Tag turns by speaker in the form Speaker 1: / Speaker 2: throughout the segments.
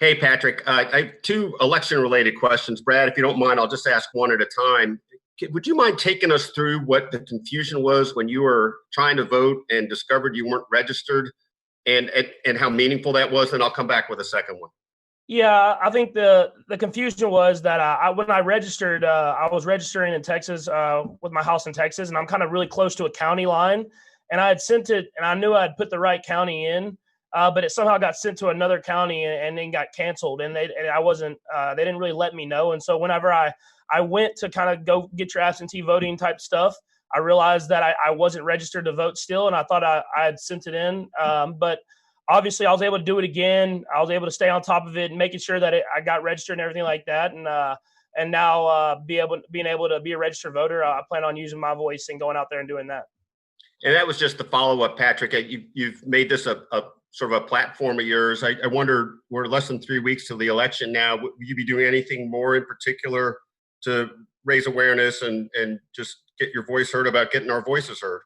Speaker 1: Hey, Patrick. I have two election-related questions. Brad, if you don't mind, I'll just ask one at a time. Would you mind taking us through what the confusion was when you were trying to vote and discovered you weren't registered, and how meaningful that was? Then I'll come back with a second one.
Speaker 2: Yeah, I think the confusion was that when I registered, I was registering in Texas with my house in Texas, and I'm kind of really close to a county line. And I had sent it, and I knew I'd put the right county in, but it somehow got sent to another county and then got canceled. And I wasn't, they didn't really let me know. And so whenever I went to kind of go get your absentee voting type stuff, I realized that I wasn't registered to vote still, and I thought I had sent it in, but obviously I was able to do it again. I was able to stay on top of it and making sure that I got registered and everything like that. And now being able to be a registered voter, I plan on using my voice and going out there and doing that.
Speaker 1: And that was just the follow-up, Patrick. You've made this a sort of a platform of yours. I wonder, we're less than 3 weeks till the election now. Will you be doing anything more in particular to raise awareness and just get your voice heard about getting our voices heard?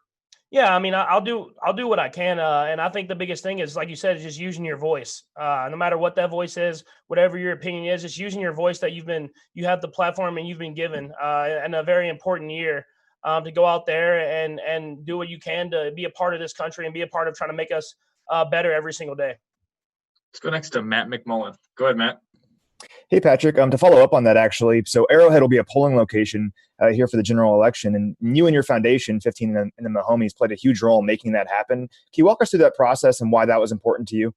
Speaker 2: Yeah, I mean, I'll do what I can, and I think the biggest thing is, like you said, is just using your voice. No matter what that voice is, whatever your opinion is, just using your voice that you have the platform and you've been given, in a very important year, to go out there and do what you can to be a part of this country and be a part of trying to make us better every single day.
Speaker 3: Let's go next to Matt McMullen. Go ahead, Matt.
Speaker 4: Hey, Patrick. To follow up on that, actually, so Arrowhead will be a polling location here for the general election, and you and your foundation, 15 and the Mahomes, played a huge role in making that happen. Can you walk us through that process and why that was important to you?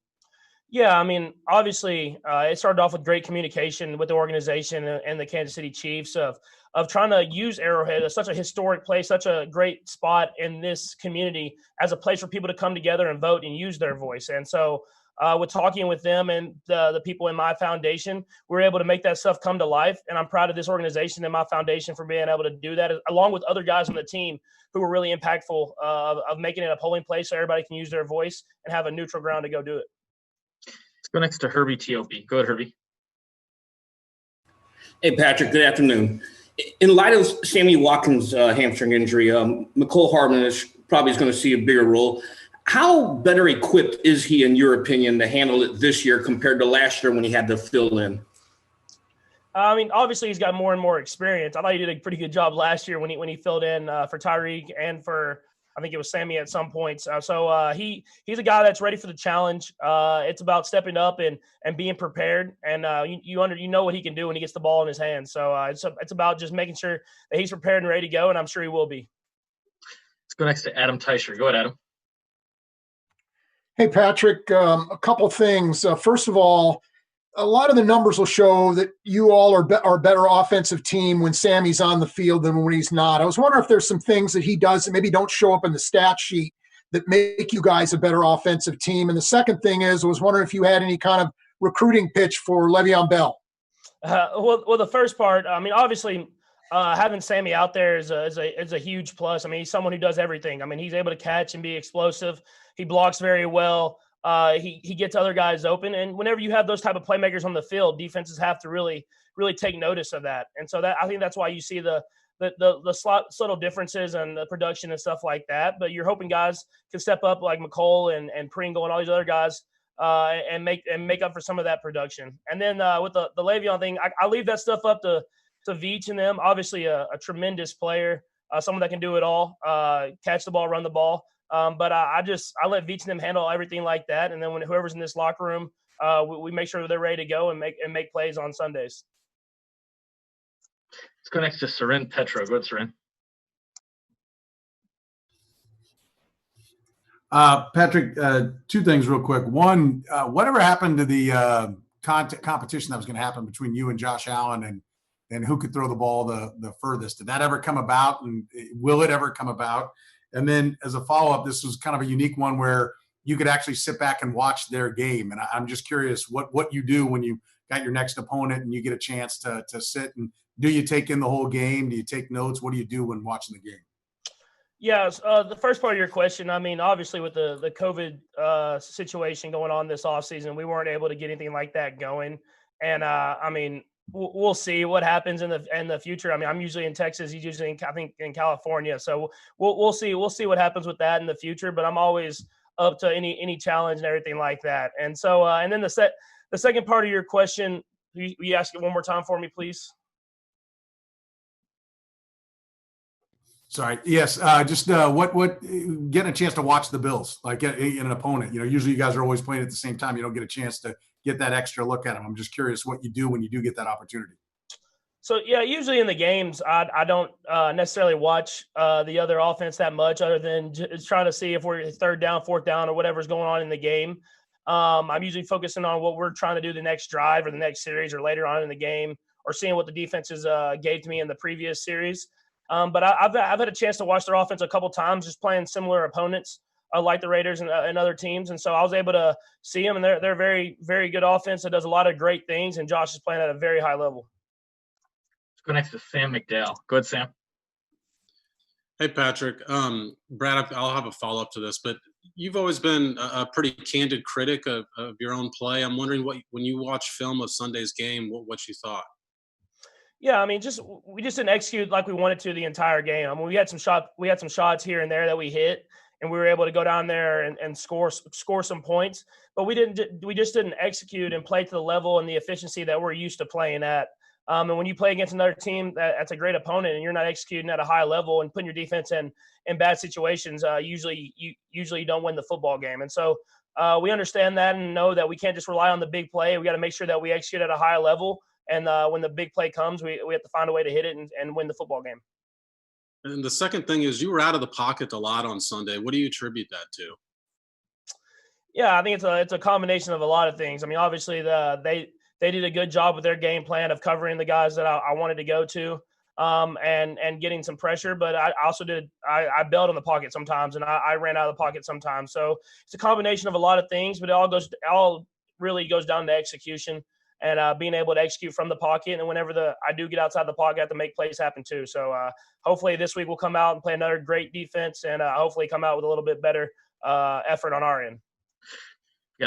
Speaker 2: Yeah, I mean, obviously, it started off with great communication with the organization and the Kansas City Chiefs of trying to use Arrowhead as such a historic place, such a great spot in this community as a place for people to come together and vote and use their voice. And so, with talking with them and the people in my foundation, we're able to make that stuff come to life. And I'm proud of this organization and my foundation for being able to do that, along with other guys on the team who were really impactful of making it a polling place so everybody can use their voice and have a neutral ground to go do it.
Speaker 3: Let's go next to Herbie TOP. Go ahead, Herbie.
Speaker 5: Hey, Patrick. Good afternoon. In light of Sammy Watkins' hamstring injury, McCole Hardman is probably going to see a bigger role. How better equipped is he, in your opinion, to handle it this year compared to last year when he had to fill in?
Speaker 2: I mean, obviously he's got more and more experience. I thought he did a pretty good job last year when he filled in for Tyreek and for, I think it was Sammy at some points. He's a guy that's ready for the challenge. It's about stepping up and being prepared, and you know what he can do when he gets the ball in his hands. So it's about just making sure that he's prepared and ready to go, and I'm sure he will be.
Speaker 3: Let's go next to Adam Teicher. Go ahead, Adam.
Speaker 6: Hey, Patrick, a couple things. First of all, a lot of the numbers will show that you all are a better offensive team when Sammy's on the field than when he's not. I was wondering if there's some things that he does that maybe don't show up in the stat sheet that make you guys a better offensive team. And the second thing is, I was wondering if you had any kind of recruiting pitch for Le'Veon Bell.
Speaker 2: Well, the first part, I mean, obviously, having Sammy out there is a huge plus. I mean, he's someone who does everything. I mean, he's able to catch and be explosive. He blocks very well. He gets other guys open. And whenever you have those type of playmakers on the field, defenses have to really take notice of that. And so I think that's why you see the subtle differences and the production and stuff like that. But you're hoping guys can step up like McCole and Pringle and all these other guys and make up for some of that production. And then with the Le'Veon thing, I leave that stuff up to Veach and them. Obviously a tremendous player, someone that can do it all, catch the ball, run the ball. But I let Veach and them handle everything like that. And then when whoever's in this locker room, we make sure they're ready to go and make plays on Sundays.
Speaker 3: Let's go next to Seren Petra. Go ahead, Seren.
Speaker 7: Patrick, two things real quick. One, whatever happened to the competition that was going to happen between you and Josh Allen and who could throw the ball the furthest? Did that ever come about, and will it ever come about? And then as a follow-up, this was kind of a unique one where you could actually sit back and watch their game. And I'm just curious what you do when you got your next opponent and you get a chance to sit. And do you take in the whole game? Do you take notes? What do you do when watching the game?
Speaker 2: Yeah, the first part of your question, I mean, obviously with the COVID situation going on this offseason, we weren't able to get anything like that going. And, I mean, we'll see what happens in the future. I mean, I'm usually in Texas. He's usually in California. So we'll see. We'll see what happens with that in the future. But I'm always up to any challenge and everything like that. And so and then the second part of your question, you ask it one more time for me, please?
Speaker 7: Sorry. Yes. Just what getting a chance to watch the Bills, like in an opponent. Usually you guys are always playing at the same time. You don't get a chance to get that extra look at them. I'm just curious what you do when you do get that opportunity.
Speaker 2: So yeah, usually in the games, I don't necessarily watch the other offense that much, other than just trying to see if we're third down, fourth down, or whatever's going on in the game. I'm usually focusing on what we're trying to do the next drive or the next series or later on in the game, or seeing what the defenses gave to me in the previous series. But I've had a chance to watch their offense a couple times, just playing similar opponents like the Raiders and other teams, and so I was able to see them, and they're very, very good offense that does a lot of great things, and Josh is playing at a very high level.
Speaker 3: Let's go next to Sam McDowell. Go ahead, Sam.
Speaker 8: Hey, Patrick. Brad, I'll have a follow-up to this, but you've always been a pretty candid critic of your own play. I'm wondering when you watch film of Sunday's game, what you thought.
Speaker 2: Yeah, I mean, we just didn't execute like we wanted to the entire game. I mean, we had some shots here and there that we hit, and we were able to go down there and score some points. But we just didn't execute and play to the level and the efficiency that we're used to playing at. And when you play against another team that's a great opponent, and you're not executing at a high level and putting your defense in bad situations, usually you don't win the football game. And so we understand that and know that we can't just rely on the big play. We got to make sure that we execute at a high level. And when the big play comes, we have to find a way to hit it and win the football game.
Speaker 8: And the second thing is you were out of the pocket a lot on Sunday. What do you attribute that to?
Speaker 2: Yeah, I think it's a combination of a lot of things. I mean, obviously they did a good job with their game plan of covering the guys that I wanted to go to, and getting some pressure. But I also I bailed in the pocket sometimes, and I ran out of the pocket sometimes. So it's a combination of a lot of things, but it all really goes down to execution and being able to execute from the pocket. And whenever I do get outside the pocket, I have to make plays happen too. So hopefully this week we'll come out and play another great defense, and hopefully come out with a little bit better effort on our end.